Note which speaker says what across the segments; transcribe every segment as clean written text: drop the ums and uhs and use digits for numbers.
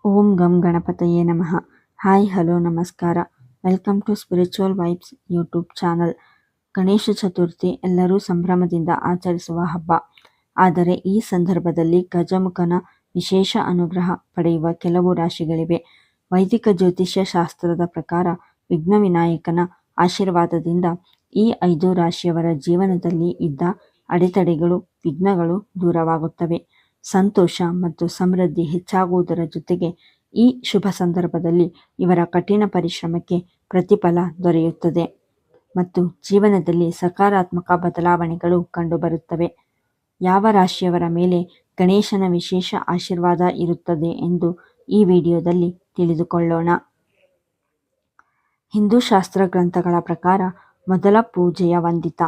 Speaker 1: ಓಂ ಗಂ ಗಣಪತಯೇ ನಮಃ. ಹಾಯ್ ಹಲೋ ನಮಸ್ಕಾರ. Welcome to spiritual vibes YouTube channel. Ganesha Chaturthi ಎಲ್ಲರೂ ಸಂಭ್ರಮದಿಂದ ಆಚರಿಸುವ ಹಬ್ಬ. ಆದರೆ ಈ ಸಂದರ್ಭದಲ್ಲಿ ಗಜಮುಖನ ವಿಶೇಷ ಅನುಗ್ರಹ ಪಡೆಯುವ ಕೆಲವು ರಾಶಿಗಳಿವೆ. ವೈದಿಕ ಜ್ಯೋತಿಷ್ಯ ಶಾಸ್ತ್ರದ ಪ್ರಕಾರ ವಿಘ್ನ ವಿನಾಯಕನ ಆಶೀರ್ವಾದದಿಂದ ಈ 5 ರಾಶಿಯವರ ಜೀವನದಲ್ಲಿ ಇದ್ದ ಅಡೆತಡೆಗಳು, ವಿಘ್ನಗಳು ದೂರವಾಗುತ್ತವೆ. ಸಂತೋಷ ಮತ್ತು ಸಮೃದ್ಧಿ ಹೆಚ್ಚಾಗುವುದರ ಜೊತೆಗೆ ಈ ಶುಭ ಸಂದರ್ಭದಲ್ಲಿ ಇವರ ಕಠಿಣ ಪರಿಶ್ರಮಕ್ಕೆ ಪ್ರತಿಫಲ ದೊರೆಯುತ್ತದೆ ಮತ್ತು ಜೀವನದಲ್ಲಿ ಸಕಾರಾತ್ಮಕ ಬದಲಾವಣೆಗಳು ಕಂಡುಬರುತ್ತವೆ. ಯಾವ ರಾಶಿಯವರ ಮೇಲೆ ಗಣೇಶನ ವಿಶೇಷ ಆಶೀರ್ವಾದ ಇರುತ್ತದೆ ಎಂದು ಈ ವಿಡಿಯೋದಲ್ಲಿ ತಿಳಿದುಕೊಳ್ಳೋಣ. ಹಿಂದೂ ಶಾಸ್ತ್ರ ಗ್ರಂಥಗಳ ಪ್ರಕಾರ ಮೊದಲ ಪೂಜೆಯ ವಂದಿತ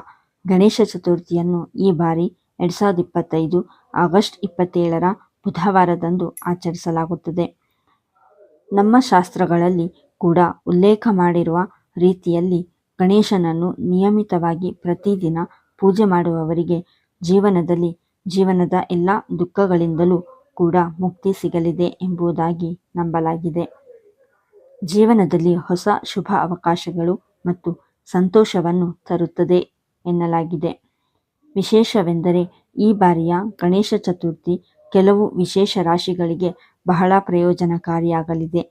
Speaker 1: ಗಣೇಶ ಚತುರ್ಥಿಯನ್ನು ಈ ಬಾರಿ 2025 ಆಗಸ್ಟ್ 27ರ ಬುಧವಾರದಂದು ಆಚರಿಸಲಾಗುತ್ತದೆ. ನಮ್ಮ ಶಾಸ್ತ್ರಗಳಲ್ಲಿ ಕೂಡ ಉಲ್ಲೇಖ ಮಾಡಿರುವ ರೀತಿಯಲ್ಲಿ ಗಣೇಶನನ್ನು ನಿಯಮಿತವಾಗಿ ಪ್ರತಿದಿನ ಪೂಜೆ ಮಾಡುವವರಿಗೆ ಜೀವನದ ಎಲ್ಲ ದುಃಖಗಳಿಂದಲೂ ಕೂಡ ಮುಕ್ತಿ ಸಿಗಲಿದೆ ಎಂಬುದಾಗಿ ನಂಬಲಾಗಿದೆ. ಜೀವನದಲ್ಲಿ ಹೊಸ ಶುಭ ಅವಕಾಶಗಳು ಮತ್ತು ಸಂತೋಷವನ್ನು ತರುತ್ತದೆ ಎನ್ನಲಾಗಿದೆ. ವಿಶೇಷವೆಂದರೆ ಈ ಬಾರಿಯ ಗಣೇಶ ಚತುರ್ಥಿ ಕೆಲವು ವಿಶೇಷ ರಾಶಿಗಳಿಗೆ ಬಹಳ ಪ್ರಯೋಜನಕಾರಿಯಾಗಲಿದೆ.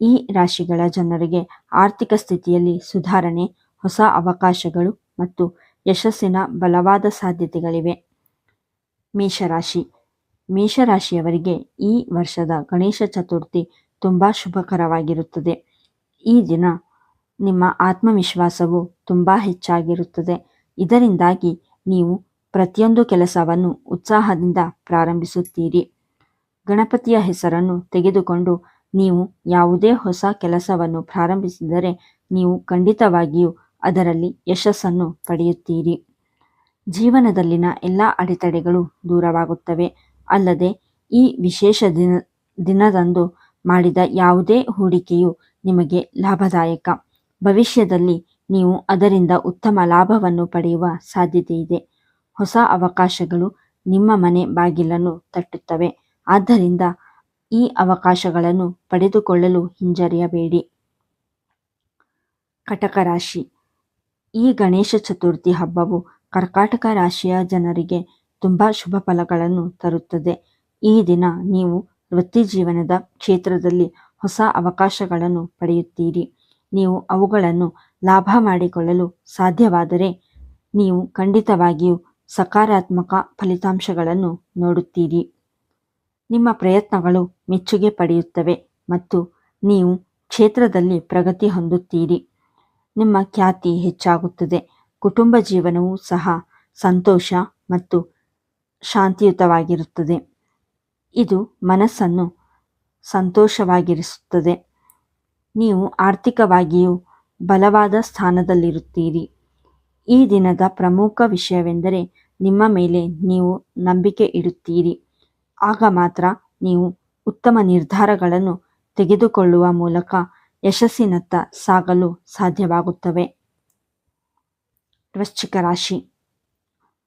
Speaker 1: ಈ ರಾಶಿಗಳ ಜನರಿಗೆ ಆರ್ಥಿಕ ಸ್ಥಿತಿಯಲ್ಲಿ ಸುಧಾರಣೆ, ಹೊಸ ಅವಕಾಶಗಳು ಮತ್ತು ಯಶಸ್ಸಿನ ಬಲವಾದ ಸಾಧ್ಯತೆಗಳಿವೆ. ಮೇಷರಾಶಿ. ಮೇಷರಾಶಿಯವರಿಗೆ ಈ ವರ್ಷದ ಗಣೇಶ ಚತುರ್ಥಿ ತುಂಬಾ ಶುಭಕರವಾಗಿರುತ್ತದೆ. ಈ ದಿನ ನಿಮ್ಮ ಆತ್ಮವಿಶ್ವಾಸವು ತುಂಬಾ ಹೆಚ್ಚಾಗಿರುತ್ತದೆ. ಇದರಿಂದಾಗಿ ನೀವು ಪ್ರತಿಯೊಂದು ಕೆಲಸವನ್ನು ಉತ್ಸಾಹದಿಂದ ಪ್ರಾರಂಭಿಸುತ್ತೀರಿ. ಗಣಪತಿಯ ಹೆಸರನ್ನು ತೆಗೆದುಕೊಂಡು ನೀವು ಯಾವುದೇ ಹೊಸ ಕೆಲಸವನ್ನು ಪ್ರಾರಂಭಿಸಿದರೆ ನೀವು ಖಂಡಿತವಾಗಿಯೂ ಅದರಲ್ಲಿ ಯಶಸ್ಸನ್ನು ಪಡೆಯುತ್ತೀರಿ. ಜೀವನದಲ್ಲಿನ ಎಲ್ಲ ಅಡೆತಡೆಗಳು ದೂರವಾಗುತ್ತವೆ. ಅಲ್ಲದೆ ಈ ವಿಶೇಷ ದಿನದಂದು ಮಾಡಿದ ಯಾವುದೇ ಹೂಡಿಕೆಯು ನಿಮಗೆ ಲಾಭದಾಯಕ. ಭವಿಷ್ಯದಲ್ಲಿ ನೀವು ಅದರಿಂದ ಉತ್ತಮ ಲಾಭವನ್ನು ಪಡೆಯುವ ಸಾಧ್ಯತೆಯಿದೆ. ಹೊಸ ಅವಕಾಶಗಳು ನಿಮ್ಮ ಮನೆ ಬಾಗಿಲನ್ನು ತಟ್ಟುತ್ತವೆ. ಆದ್ದರಿಂದ ಈ ಅವಕಾಶಗಳನ್ನು ಪಡೆದುಕೊಳ್ಳಲು ಹಿಂಜರಿಯಬೇಡಿ. ಕಟಕ ರಾಶಿ. ಈ ಗಣೇಶ ಚತುರ್ಥಿ ಹಬ್ಬವು ಕರ್ಕಾಟಕ ರಾಶಿಯ ಜನರಿಗೆ ತುಂಬಾ ಶುಭ ಫಲಗಳನ್ನು ತರುತ್ತದೆ. ಈ ದಿನ ನೀವು ವೃತ್ತಿಜೀವನದ ಕ್ಷೇತ್ರದಲ್ಲಿ ಹೊಸ ಅವಕಾಶಗಳನ್ನು ಪಡೆಯುತ್ತೀರಿ. ನೀವು ಅವುಗಳನ್ನು ಲಾಭ ಮಾಡಿಕೊಳ್ಳಲು ಸಾಧ್ಯವಾದರೆ ನೀವು ಖಂಡಿತವಾಗಿಯೂ ಸಕಾರಾತ್ಮಕ ಫಲಿತಾಂಶಗಳನ್ನು ನೋಡುತ್ತೀರಿ. ನಿಮ್ಮ ಪ್ರಯತ್ನಗಳು ಮೆಚ್ಚುಗೆ ಪಡೆಯುತ್ತವೆ ಮತ್ತು ನೀವು ಕ್ಷೇತ್ರದಲ್ಲಿ ಪ್ರಗತಿ ಹೊಂದುತ್ತೀರಿ. ನಿಮ್ಮ ಖ್ಯಾತಿ ಹೆಚ್ಚಾಗುತ್ತದೆ. ಕುಟುಂಬ ಜೀವನವೂ ಸಹ ಸಂತೋಷ ಮತ್ತು ಶಾಂತಿಯುತವಾಗಿರುತ್ತದೆ. ಇದು ಮನಸ್ಸನ್ನು ಸಂತೋಷವಾಗಿರಿಸುತ್ತದೆ. ನೀವು ಆರ್ಥಿಕವಾಗಿಯೂ ಬಲವಾದ ಸ್ಥಾನದಲ್ಲಿರುತ್ತೀರಿ. ಈ ದಿನದ ಪ್ರಮುಖ ವಿಷಯವೆಂದರೆ ನಿಮ್ಮ ಮೇಲೆ ನೀವು ನಂಬಿಕೆ ಇಡುತ್ತೀರಿ. ಆಗ ಮಾತ್ರ ನೀವು ಉತ್ತಮ ನಿರ್ಧಾರಗಳನ್ನು ತೆಗೆದುಕೊಳ್ಳುವ ಮೂಲಕ ಯಶಸ್ಸಿನತ್ತ ಸಾಗಲು ಸಾಧ್ಯವಾಗುತ್ತವೆ. ವೃಶ್ಚಿಕ ರಾಶಿ.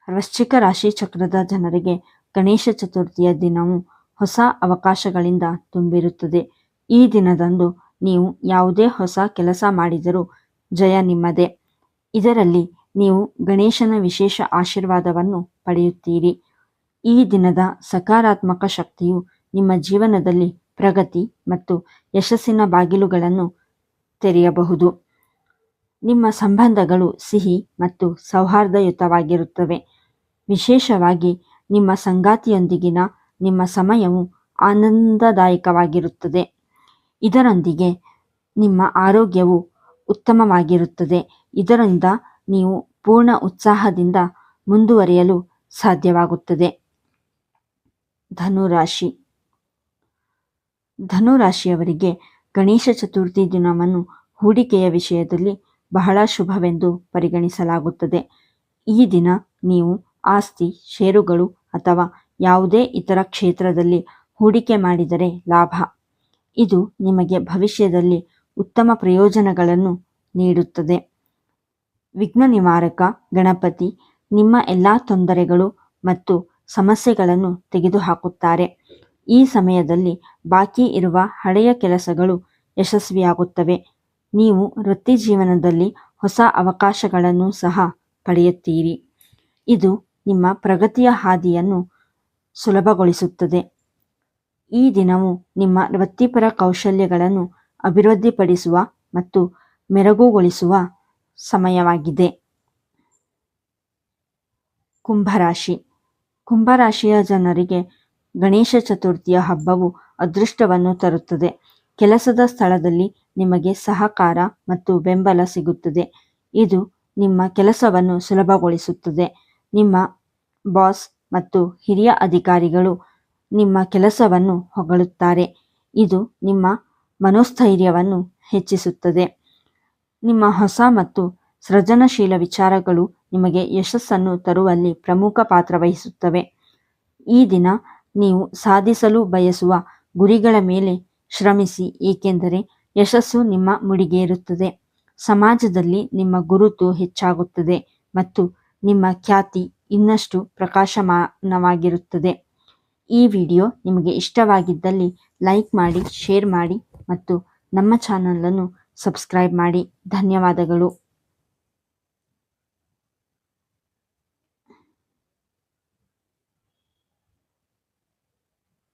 Speaker 1: ವೃಶ್ಚಿಕ ರಾಶಿ ಚಕ್ರದ ಜನರಿಗೆ ಗಣೇಶ ಚತುರ್ಥಿಯ ದಿನವು ಹೊಸ ಅವಕಾಶಗಳಿಂದ ತುಂಬಿರುತ್ತದೆ. ಈ ದಿನದಂದು ನೀವು ಯಾವುದೇ ಹೊಸ ಕೆಲಸ ಮಾಡಿದರೂ ಜಯ ನಿಮ್ಮದೇ. ಇದರಲ್ಲಿ ನೀವು ಗಣೇಶನ ವಿಶೇಷ ಆಶೀರ್ವಾದವನ್ನು ಪಡೆಯುತ್ತೀರಿ. ಈ ದಿನದ ಸಕಾರಾತ್ಮಕ ಶಕ್ತಿಯು ನಿಮ್ಮ ಜೀವನದಲ್ಲಿ ಪ್ರಗತಿ ಮತ್ತು ಯಶಸ್ಸಿನ ಬಾಗಿಲುಗಳನ್ನು ತೆರೆಯಬಹುದು. ನಿಮ್ಮ ಸಂಬಂಧಗಳು ಸಿಹಿ ಮತ್ತು ಸೌಹಾರ್ದಯುತವಾಗಿರುತ್ತವೆ. ವಿಶೇಷವಾಗಿ ನಿಮ್ಮ ಸಂಗಾತಿಯೊಂದಿಗಿನ ನಿಮ್ಮ ಸಮಯವು ಆನಂದದಾಯಕವಾಗಿರುತ್ತದೆ. ಇದರೊಂದಿಗೆ ನಿಮ್ಮ ಆರೋಗ್ಯವು ಉತ್ತಮವಾಗಿರುತ್ತದೆ. ಇದರಿಂದ ನೀವು ಪೂರ್ಣ ಉತ್ಸಾಹದಿಂದ ಮುಂದುವರಿಯಲು ಸಾಧ್ಯವಾಗುತ್ತದೆ. ಧನುರಾಶಿ. ಧನುರಾಶಿಯವರಿಗೆ ಗಣೇಶ ಚತುರ್ಥಿ ದಿನವನ್ನು ಹೂಡಿಕೆಯ ವಿಷಯದಲ್ಲಿ ಬಹಳ ಶುಭವೆಂದು ಪರಿಗಣಿಸಲಾಗುತ್ತದೆ. ಈ ದಿನ ನೀವು ಆಸ್ತಿ, ಷೇರುಗಳು ಅಥವಾ ಯಾವುದೇ ಇತರ ಕ್ಷೇತ್ರದಲ್ಲಿ ಹೂಡಿಕೆ ಮಾಡಿದರೆ ಲಾಭ. ಇದು ನಿಮಗೆ ಭವಿಷ್ಯದಲ್ಲಿ ಉತ್ತಮ ಪ್ರಯೋಜನಗಳನ್ನು ನೀಡುತ್ತದೆ. ವಿಘ್ನ ನಿವಾರಕ ಗಣಪತಿ ನಿಮ್ಮ ಎಲ್ಲ ತೊಂದರೆಗಳು ಮತ್ತು ಸಮಸ್ಯೆಗಳನ್ನು ತೆಗೆದುಹಾಕುತ್ತಾರೆ. ಈ ಸಮಯದಲ್ಲಿ ಬಾಕಿ ಇರುವ ಹಳೆಯ ಕೆಲಸಗಳು ಯಶಸ್ವಿಯಾಗುತ್ತವೆ. ನೀವು ವೃತ್ತಿ ಜೀವನದಲ್ಲಿ ಹೊಸ ಅವಕಾಶಗಳನ್ನು ಸಹ ಪಡೆಯುತ್ತೀರಿ. ಇದು ನಿಮ್ಮ ಪ್ರಗತಿಯ ಹಾದಿಯನ್ನು ಸುಲಭಗೊಳಿಸುತ್ತದೆ. ಈ ದಿನವು ನಿಮ್ಮ ವೃತ್ತಿಪರ ಕೌಶಲ್ಯಗಳನ್ನು ಅಭಿವೃದ್ಧಿಪಡಿಸುವ ಮತ್ತು ಮೆರುಗುಗೊಳಿಸುವ ಸಮಯವಾಗಿದೆ. ಕುಂಭರಾಶಿ. ಕುಂಭರಾಶಿಯ ಜನರಿಗೆ ಗಣೇಶ ಚತುರ್ಥಿಯ ಹಬ್ಬವು ಅದೃಷ್ಟವನ್ನು ತರುತ್ತದೆ. ಕೆಲಸದ ಸ್ಥಳದಲ್ಲಿ ನಿಮಗೆ ಸಹಕಾರ ಮತ್ತು ಬೆಂಬಲ ಸಿಗುತ್ತದೆ. ಇದು ನಿಮ್ಮ ಕೆಲಸವನ್ನು ಸುಲಭಗೊಳಿಸುತ್ತದೆ. ನಿಮ್ಮ ಬಾಸ್ ಮತ್ತು ಹಿರಿಯ ಅಧಿಕಾರಿಗಳು ನಿಮ್ಮ ಕೆಲಸವನ್ನು ಹೊಗಳುತ್ತಾರೆ. ಇದು ನಿಮ್ಮ ಮನೋಸ್ಥೈರ್ಯವನ್ನು ಹೆಚ್ಚಿಸುತ್ತದೆ. ನಿಮ್ಮ ಹೊಸ ಮತ್ತು ಸೃಜನಶೀಲ ವಿಚಾರಗಳು ನಿಮಗೆ ಯಶಸ್ಸನ್ನು ತರುವಲ್ಲಿ ಪ್ರಮುಖ ಪಾತ್ರ ವಹಿಸುತ್ತವೆ. ಈ ದಿನ ನೀವು ಸಾಧಿಸಲು ಬಯಸುವ ಗುರಿಗಳ ಮೇಲೆ ಶ್ರಮಿಸಿ, ಏಕೆಂದರೆ ಯಶಸ್ಸು ನಿಮ್ಮ ಮುಡಿಗೇರುತ್ತದೆ. ಸಮಾಜದಲ್ಲಿ ನಿಮ್ಮ ಗುರುತು ಹೆಚ್ಚಾಗುತ್ತದೆ ಮತ್ತು ನಿಮ್ಮ ಖ್ಯಾತಿ ಇನ್ನಷ್ಟು ಪ್ರಕಾಶಮಾನವಾಗಿರುತ್ತದೆ. ಈ ವಿಡಿಯೋ ನಿಮಗೆ ಇಷ್ಟವಾಗಿದ್ದಲ್ಲಿ ಲೈಕ್ ಮಾಡಿ, ಶೇರ್ ಮಾಡಿ ಮತ್ತು ನಮ್ಮ ಚಾನಲನ್ನು ಸಬ್ಸ್ಕ್ರೈಬ್ ಮಾಡಿ. ಧನ್ಯವಾದಗಳು.